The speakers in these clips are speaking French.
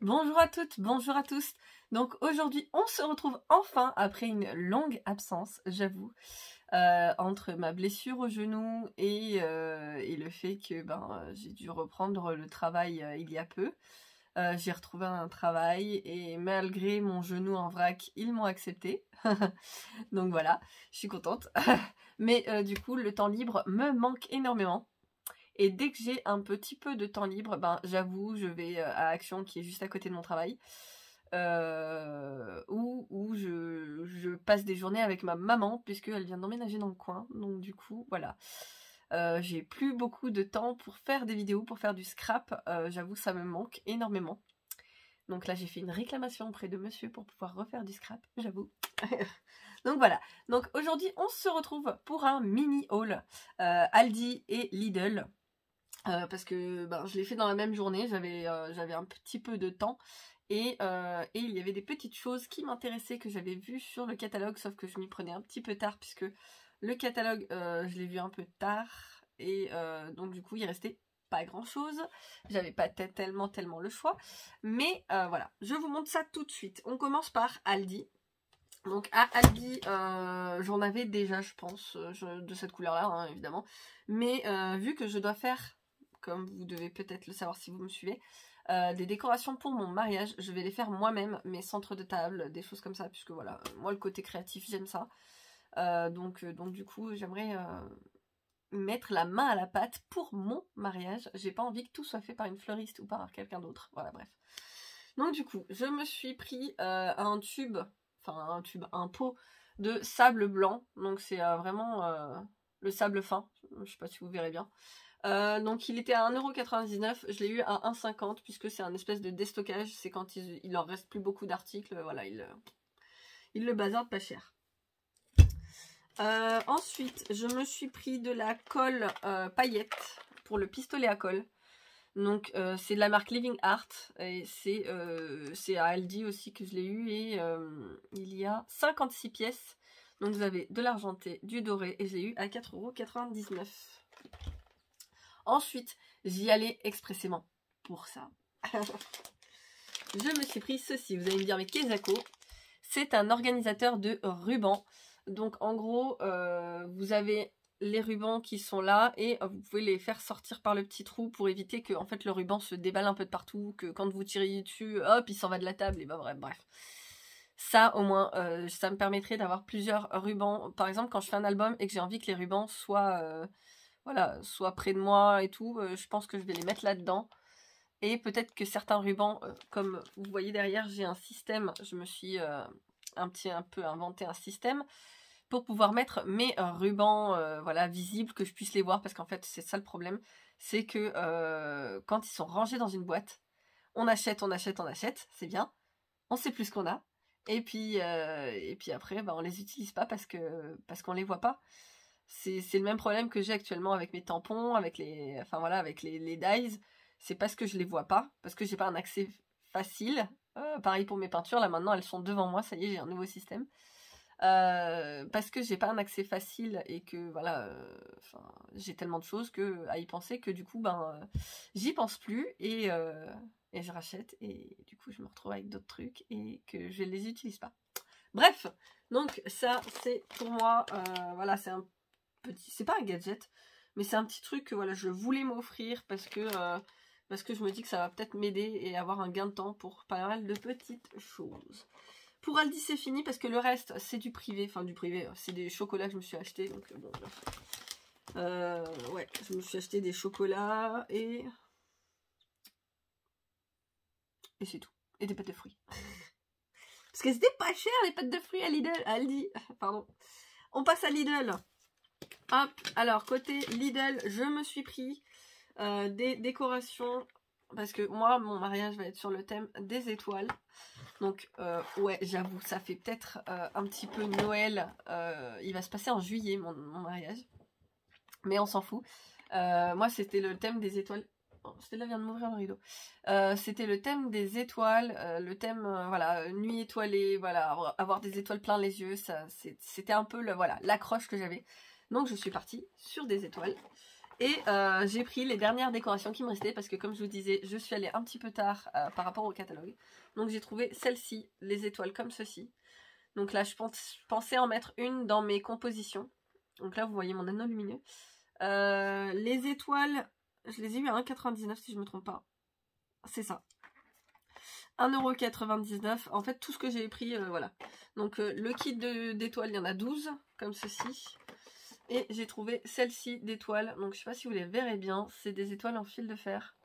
Bonjour à toutes, bonjour à tous. Donc aujourd'hui, on se retrouve enfin après une longue absence, j'avoue, entre ma blessure au genou et le fait que j'ai dû reprendre le travail il y a peu. J'ai retrouvé un travail et malgré mon genou en vrac, ils m'ont accepté. Donc voilà, je suis contente. Mais du coup, le temps libre me manque énormément. Et dès que j'ai un petit peu de temps libre, j'avoue, je vais à Action, qui est juste à côté de mon travail, où je passe des journées avec ma maman, puisqu'elle vient d'emménager dans le coin. Donc du coup, voilà. J'ai plus beaucoup de temps pour faire des vidéos, pour faire du scrap. J'avoue, ça me manque énormément. Donc là, j'ai fait une réclamation auprès de monsieur pour pouvoir refaire du scrap, j'avoue. Donc voilà. Donc aujourd'hui, on se retrouve pour un mini haul Aldi et Lidl. Parce que je l'ai fait dans la même journée, j'avais un petit peu de temps et il y avait des petites choses qui m'intéressaient que j'avais vues sur le catalogue, sauf que je m'y prenais un petit peu tard puisque le catalogue je l'ai vu un peu tard et donc du coup il restait pas grand chose, j'avais pas tellement le choix, mais voilà, je vous montre ça tout de suite. On commence par Aldi. Donc à Aldi, j'en avais déjà je pense, de cette couleur là hein, évidemment, mais vu que je dois faire, comme vous devez peut-être le savoir si vous me suivez, des décorations pour mon mariage, je vais les faire moi-même, mes centres de table, des choses comme ça, puisque voilà, moi le côté créatif j'aime ça, donc du coup j'aimerais mettre la main à la pâte pour mon mariage. J'ai pas envie que tout soit fait par une fleuriste ou par quelqu'un d'autre, voilà bref. Donc du coup je me suis pris un pot de sable blanc, donc c'est vraiment le sable fin, je sais pas si vous verrez bien. Donc il était à 1,99€, je l'ai eu à 1,50€ puisque c'est un espèce de déstockage, c'est quand il leur reste plus beaucoup d'articles, voilà, il le bazardent pas cher. Ensuite, je me suis pris de la colle paillette pour le pistolet à colle. Donc c'est de la marque Living Art et c'est à Aldi aussi que je l'ai eu et il y a 56 pièces. Donc vous avez de l'argenté, du doré et je l'ai eu à 4,99€. Ensuite, j'y allais expressément pour ça. Je me suis pris ceci. Vous allez me dire, mais qu'est-ce que c'est? Un organisateur de rubans. Donc en gros, vous avez les rubans qui sont là et vous pouvez les faire sortir par le petit trou pour éviter que en fait, le ruban se déballe un peu de partout, que quand vous tirez dessus, hop, il s'en va de la table et bref. Ça au moins, ça me permettrait d'avoir plusieurs rubans. Par exemple, quand je fais un album et que j'ai envie que les rubans soient... voilà, soit près de moi et tout, je pense que je vais les mettre là-dedans. Et peut-être que certains rubans, comme vous voyez derrière, j'ai un système, je me suis un peu inventé un système pour pouvoir mettre mes rubans voilà, visibles, que je puisse les voir, parce qu'en fait c'est ça le problème, c'est que quand ils sont rangés dans une boîte, on achète, c'est bien, on sait plus ce qu'on a, et puis après on les utilise pas parce qu'on les voit pas. C'est le même problème que j'ai actuellement avec mes tampons, avec les dies. C'est parce que je les vois pas, parce que j'ai pas un accès facile. Pareil pour mes peintures, là maintenant elles sont devant moi, ça y est, j'ai un nouveau système. Parce que j'ai pas un accès facile et que voilà, j'ai tellement de choses à y penser que du coup j'y pense plus et je rachète et du coup je me retrouve avec d'autres trucs et que je les utilise pas. Bref, donc ça c'est pour moi, voilà, c'est un petit, c'est pas un gadget, mais c'est un petit truc que voilà, je voulais m'offrir parce que je me dis que ça va peut-être m'aider et avoir un gain de temps pour pas mal de petites choses. Pour Aldi c'est fini parce que le reste c'est du privé, c'est des chocolats que je me suis acheté, donc bon ouais, je me suis acheté des chocolats et c'est tout, et des pâtes de fruits. Parce que c'était pas cher les pâtes de fruits à Lidl, Aldi, pardon. On passe à Lidl. Hop, alors côté Lidl, je me suis pris des décorations parce que moi, mon mariage va être sur le thème des étoiles. Donc ouais, j'avoue, ça fait peut-être un petit peu Noël. Il va se passer en juillet, mon mariage. Mais on s'en fout. Moi, c'était le thème des étoiles. Oh, Stella vient de m'ouvrir le rideau. C'était le thème des étoiles, le thème, voilà, nuit étoilée, voilà, avoir des étoiles plein les yeux, c'était un peu l'accroche que j'avais. Donc je suis partie sur des étoiles. Et j'ai pris les dernières décorations qui me restaient parce que comme je vous disais, je suis allée un petit peu tard par rapport au catalogue. Donc j'ai trouvé celle-ci, les étoiles comme ceci. Donc là, je pensais en mettre une dans mes compositions. Donc là, vous voyez mon anneau lumineux. Les étoiles, je les ai eu à 1,99 si je ne me trompe pas. C'est ça. 1,99 €. En fait, tout ce que j'ai pris, voilà. Donc le kit d'étoiles, il y en a 12, comme ceci. Et j'ai trouvé celle-ci d'étoiles. Donc je sais pas si vous les verrez bien. C'est des étoiles en fil de fer.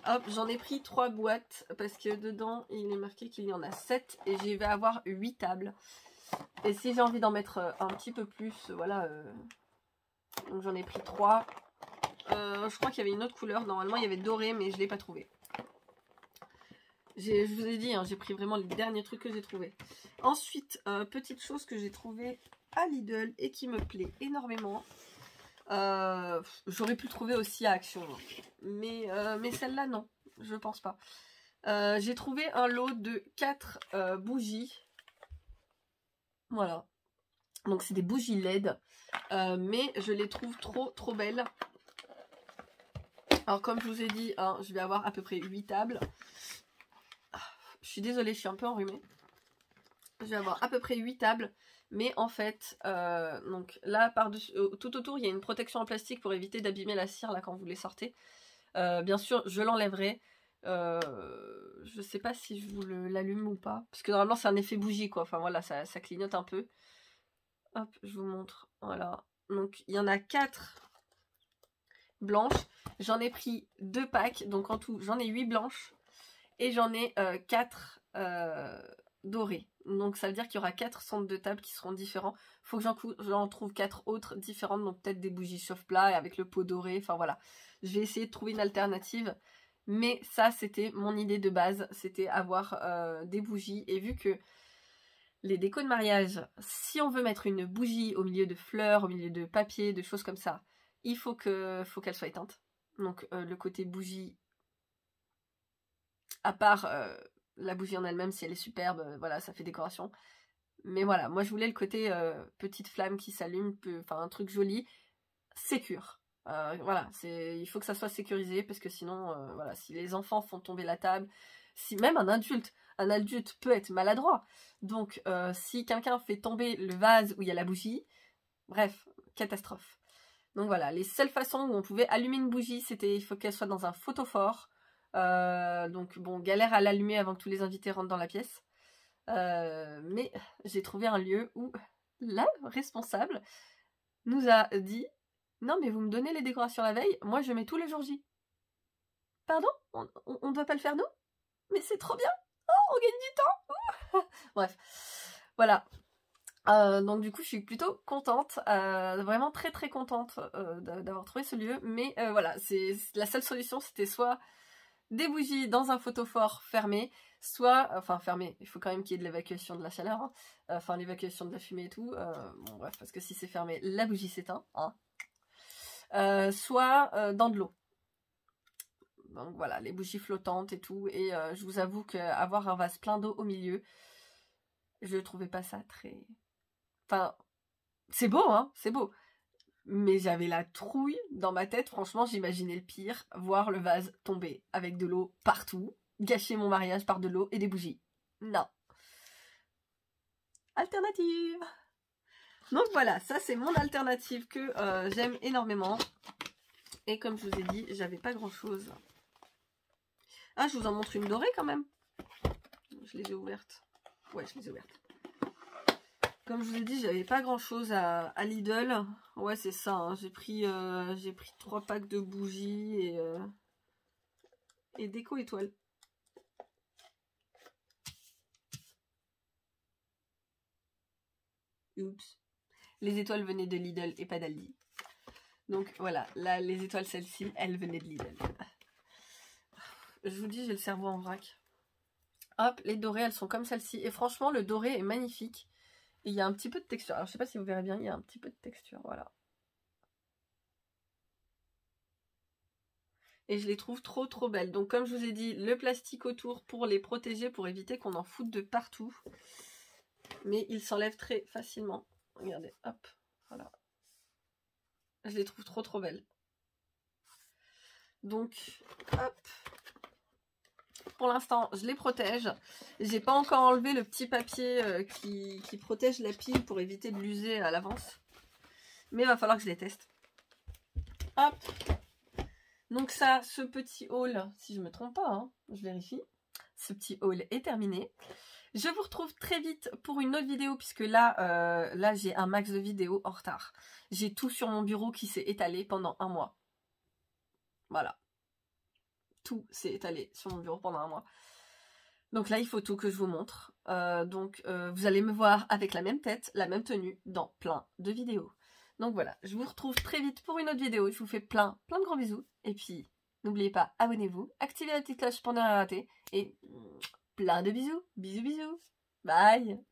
Hop, j'en ai pris 3 boîtes. Parce que dedans, il est marqué qu'il y en a 7. Et j'y vais avoir 8 tables. Et si j'ai envie d'en mettre un petit peu plus, voilà. Donc j'en ai pris 3. Je crois qu'il y avait une autre couleur. Normalement, il y avait doré, mais je ne l'ai pas trouvé. Je vous ai dit, hein, j'ai pris vraiment les derniers trucs que j'ai trouvés. Ensuite, petite chose que j'ai trouvée à Lidl et qui me plaît énormément. J'aurais pu le trouver aussi à Action. Mais celle-là, non. Je pense pas. J'ai trouvé un lot de 4 bougies. Voilà. Donc c'est des bougies LED. Mais je les trouve trop belles. Alors comme je vous ai dit, hein, je vais avoir à peu près 8 tables. Je suis désolée, je suis un peu enrhumée. Je vais avoir à peu près 8 tables. Mais en fait, donc là, tout autour, il y a une protection en plastique pour éviter d'abîmer la cire là quand vous les sortez. Bien sûr, je l'enlèverai. Je sais pas si je vous l'allume ou pas. Parce que normalement, c'est un effet bougie, quoi. Enfin voilà, ça clignote un peu. Hop, je vous montre. Voilà. Donc, il y en a 4 blanches. J'en ai pris 2 packs. Donc, en tout, j'en ai 8 blanches. Et j'en ai 4 dorées. Donc ça veut dire qu'il y aura 4 centres de table qui seront différents. Faut que j'en trouve 4 autres différentes. Donc peut-être des bougies chauffe-plat avec le pot doré. Enfin voilà. Je vais essayer de trouver une alternative. Mais ça c'était mon idée de base. C'était avoir des bougies. Et vu que les décos de mariage, si on veut mettre une bougie au milieu de fleurs, au milieu de papier, de choses comme ça, il faut qu'elle soit éteinte. Donc le côté bougie, à part la bougie en elle-même, si elle est superbe, voilà, ça fait décoration. Mais voilà, moi je voulais le côté petite flamme qui s'allume, enfin un truc joli, sécure. Voilà, il faut que ça soit sécurisé parce que sinon, voilà, si les enfants font tomber la table, si même un adulte peut être maladroit. Donc si quelqu'un fait tomber le vase où il y a la bougie, bref, catastrophe. Donc voilà, les seules façons où on pouvait allumer une bougie, c'était il faut qu'elle soit dans un photophore. Donc bon, galère à l'allumer avant que tous les invités rentrent dans la pièce. Mais j'ai trouvé un lieu où la responsable nous a dit « Non mais vous me donnez les décorations la veille, moi je mets tous les jours J. » Pardon? On ne doit pas le faire nous? Mais c'est trop bien! Oh, on gagne du temps! Bref, voilà. Donc du coup je suis plutôt contente, vraiment très contente d'avoir trouvé ce lieu. Mais voilà, la seule solution c'était soit des bougies dans un photophore fermé, soit, enfin fermé, il faut quand même qu'il y ait de l'évacuation de la chaleur, hein. Enfin l'évacuation de la fumée et tout, bon bref, parce que si c'est fermé, la bougie s'éteint, hein. Soit dans de l'eau. Donc voilà, les bougies flottantes et tout, et je vous avoue qu'avoir un vase plein d'eau au milieu, je trouvais pas ça très... Enfin, c'est beau, hein, c'est beau. Mais j'avais la trouille dans ma tête, franchement j'imaginais le pire, voir le vase tomber avec de l'eau partout, gâcher mon mariage par de l'eau et des bougies. Non. Alternative. Donc voilà, ça c'est mon alternative que j'aime énormément. Et comme je vous ai dit, j'avais pas grand chose. Ah, je vous en montre une dorée quand même. Je les ai ouvertes. Ouais, je les ai ouvertes. Comme je vous ai dit, j'avais pas grand chose à Lidl. Ouais, c'est ça, hein. J'ai pris 3 packs de bougies et déco étoile. Oups. Les étoiles venaient de Lidl et pas d'Aldi. Donc voilà, là, les étoiles, celles-ci, elles venaient de Lidl. Je vous dis, j'ai le cerveau en vrac. Hop, les dorées, elles sont comme celle-ci. Et franchement, le doré est magnifique. Et il y a un petit peu de texture. Alors, je sais pas si vous verrez bien, il y a un petit peu de texture, voilà. Et je les trouve trop belles. Donc, comme je vous ai dit, le plastique autour pour les protéger, pour éviter qu'on en foute de partout. Mais ils s'enlèvent très facilement. Regardez, hop, voilà. Je les trouve trop belles. Donc, hop. Pour l'instant, je les protège. J'ai pas encore enlevé le petit papier qui protège la pile pour éviter de l'user à l'avance. Mais il va falloir que je les teste. Hop. Donc ça, ce petit haul, si je me trompe pas, hein, je vérifie. Ce petit haul est terminé. Je vous retrouve très vite pour une autre vidéo puisque là, là j'ai un max de vidéos en retard. J'ai tout sur mon bureau qui s'est étalé pendant un mois. Voilà. Tout s'est étalé sur mon bureau pendant un mois. Donc là, il faut tout que je vous montre. Vous allez me voir avec la même tête, la même tenue dans plein de vidéos. Donc voilà, je vous retrouve très vite pour une autre vidéo. Je vous fais plein de gros bisous. Et puis, n'oubliez pas, abonnez-vous, activez la petite cloche pour ne rien rater. Et plein de bisous. Bisous, bisous. Bye.